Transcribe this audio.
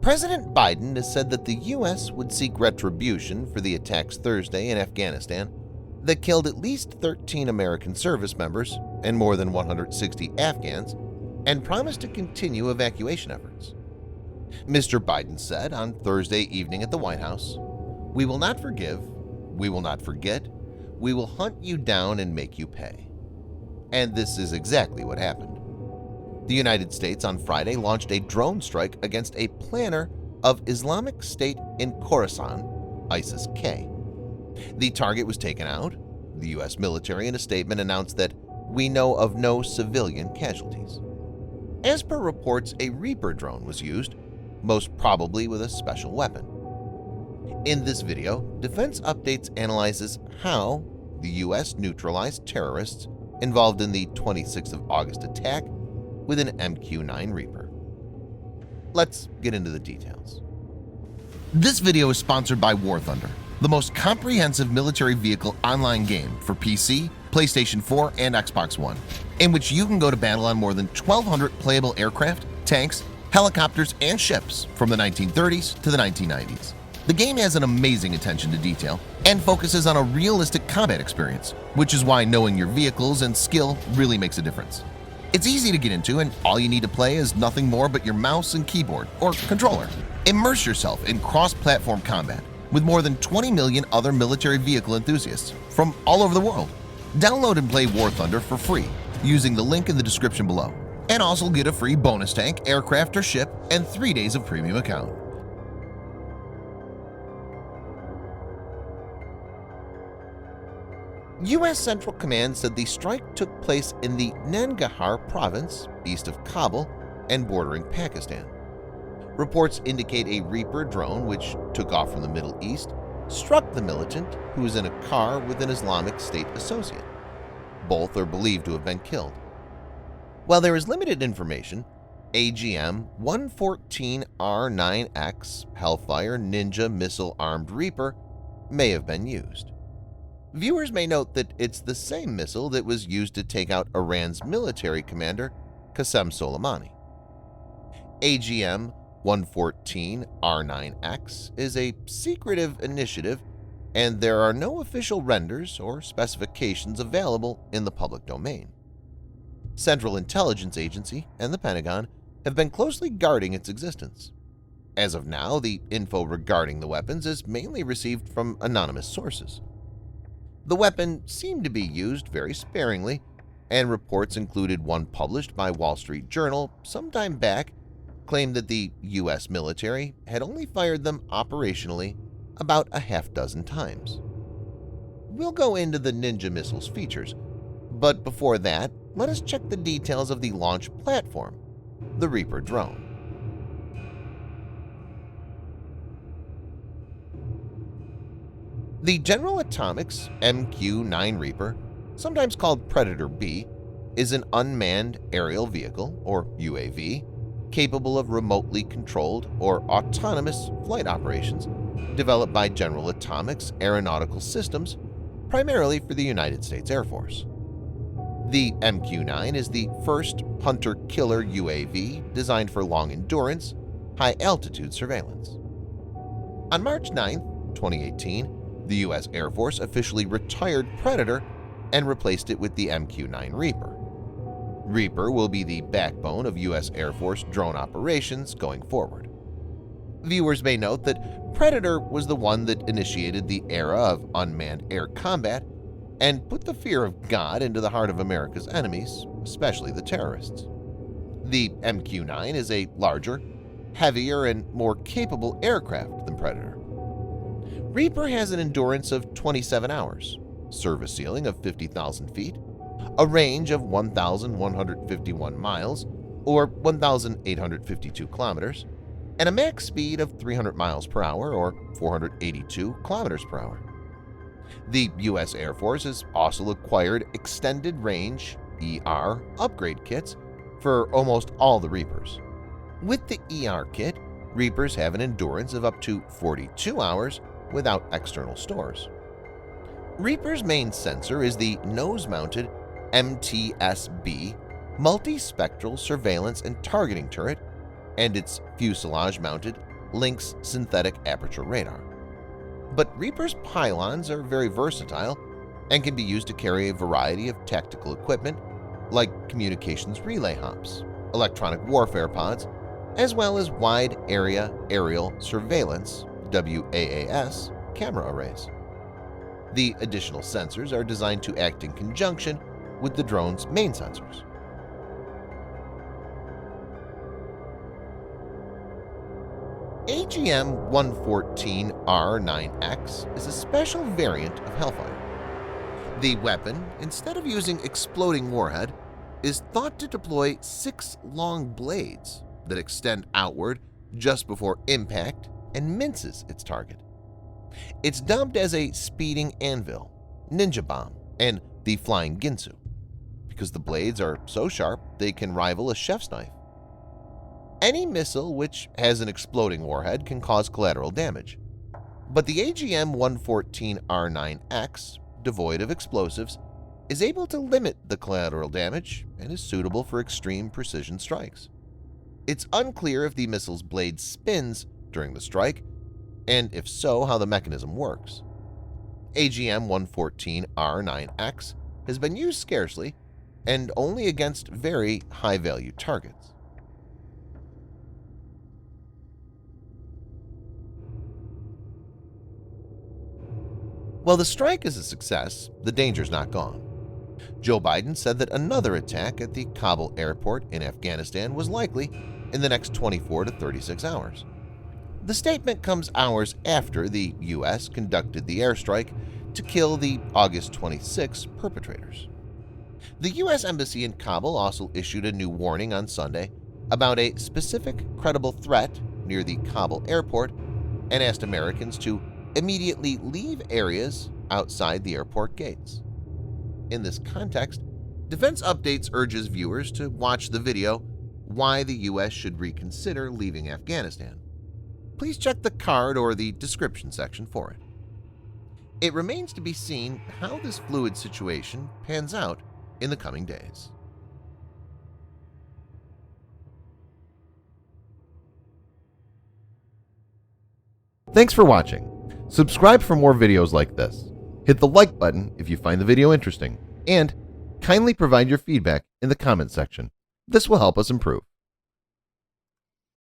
President Biden has said that the U.S. would seek retribution for the attacks Thursday in Afghanistan that killed at least 13 American service members and more than 160 Afghans, and promised to continue evacuation efforts. Mr. Biden said on Thursday evening at the White House, "We will not forgive, we will not forget, we will hunt you down and make you pay." And this is exactly what happened. The United States on Friday launched a drone strike against a planner of Islamic State in Khorasan, ISIS-K. The target was taken out. The U.S. military in a statement announced that we know of no civilian casualties. As per reports, a Reaper drone was used, most probably with a special weapon. In this video, Defense Updates analyzes how the U.S. neutralized terrorists involved in the 26th of August attack with an MQ-9 Reaper. Let's get into the details. This video is sponsored by War Thunder, the most comprehensive military vehicle online game for PC, PlayStation 4, and Xbox One, in which you can go to battle on more than 1,200 playable aircraft, tanks, helicopters, and ships from the 1930s to the 1990s. The game has an amazing attention to detail and focuses on a realistic combat experience, which is why knowing your vehicles and skill really makes a difference. It's easy to get into, and all you need to play is nothing more but your mouse and keyboard or controller. Immerse yourself in cross-platform combat with more than 20 million other military vehicle enthusiasts from all over the world. Download and play War Thunder for free using the link in the description below, and also get a free bonus tank, aircraft, or ship, and 3 days of premium account. U.S. Central Command said the strike took place in the Nangarhar province, east of Kabul and bordering Pakistan. Reports indicate a Reaper drone, which took off from the Middle East, struck the militant, who was in a car with an Islamic State associate. Both are believed to have been killed. While there is limited information, AGM-114R9X Hellfire Ninja missile-armed Reaper may have been used. Viewers may note that it's the same missile that was used to take out Iran's military commander, Qasem Soleimani. AGM-114R9X is a secretive initiative, and there are no official renders or specifications available in the public domain. Central Intelligence Agency and the Pentagon have been closely guarding its existence. As of now, the info regarding the weapons is mainly received from anonymous sources. The weapon seemed to be used very sparingly, and reports included one published by Wall Street Journal some time back claimed that the U.S. military had only fired them operationally about a half dozen times. We'll go into the Ninja missile's features, but before that, let us check the details of the launch platform, the Reaper drone. The General Atomics MQ-9 Reaper, sometimes called Predator B, is an unmanned aerial vehicle, or UAV, capable of remotely controlled or autonomous flight operations developed by General Atomics Aeronautical Systems, primarily for the United States Air Force. The MQ-9 is the first hunter-killer UAV designed for long-endurance, high-altitude surveillance. On March 9, 2018, the U.S. Air Force officially retired Predator and replaced it with the MQ-9 Reaper. Reaper will be the backbone of U.S. Air Force drone operations going forward. Viewers may note that Predator was the one that initiated the era of unmanned air combat and put the fear of God into the heart of America's enemies, especially the terrorists. The MQ-9 is a larger, heavier, and more capable aircraft than Predator. Reaper has an endurance of 27 hours, service ceiling of 50,000 feet, a range of 1,151 miles or 1,852 kilometers, and a max speed of 300 miles per hour or 482 kilometers per hour. The U.S. Air Force has also acquired extended range ER upgrade kits for almost all the Reapers. With the ER kit, Reapers have an endurance of up to 42 hours without external stores. Reaper's main sensor is the nose-mounted MTSB multispectral surveillance and targeting turret, and its fuselage-mounted Lynx synthetic aperture radar. But Reaper's pylons are very versatile and can be used to carry a variety of tactical equipment like communications relay hops, electronic warfare pods, as well as wide area aerial surveillance (WAAS) camera arrays. The additional sensors are designed to act in conjunction with the drone's main sensors. AGM-114R9X is a special variant of Hellfire. The weapon, instead of using exploding warhead, is thought to deploy 6 long blades that extend outward just before impact and minces its target. It's dubbed as a speeding anvil, ninja bomb, and the flying Ginsu, because the blades are so sharp they can rival a chef's knife. Any missile which has an exploding warhead can cause collateral damage, but the AGM-114R9X, devoid of explosives, is able to limit the collateral damage and is suitable for extreme precision strikes. It's unclear if the missile's blade spins during the strike, and if so, how the mechanism works. AGM-114R9X has been used scarcely and only against very high-value targets. While the strike is a success, the danger's not gone. Joe Biden said that another attack at the Kabul airport in Afghanistan was likely in the next 24 to 36 hours. The statement comes hours after the U.S. conducted the airstrike to kill the August 26 perpetrators. The U.S. Embassy in Kabul also issued a new warning on Sunday about a specific credible threat near the Kabul airport and asked Americans to immediately leave areas outside the airport gates. In this context, Defense Updates urges viewers to watch the video "Why the U.S. Should Reconsider Leaving Afghanistan." Please check the card or the description section for it. It remains to be seen how this fluid situation pans out in the coming days. Thanks for watching. Subscribe for more videos like this. Hit the like button if you find the video interesting, and kindly provide your feedback in the comment section. This will help us improve.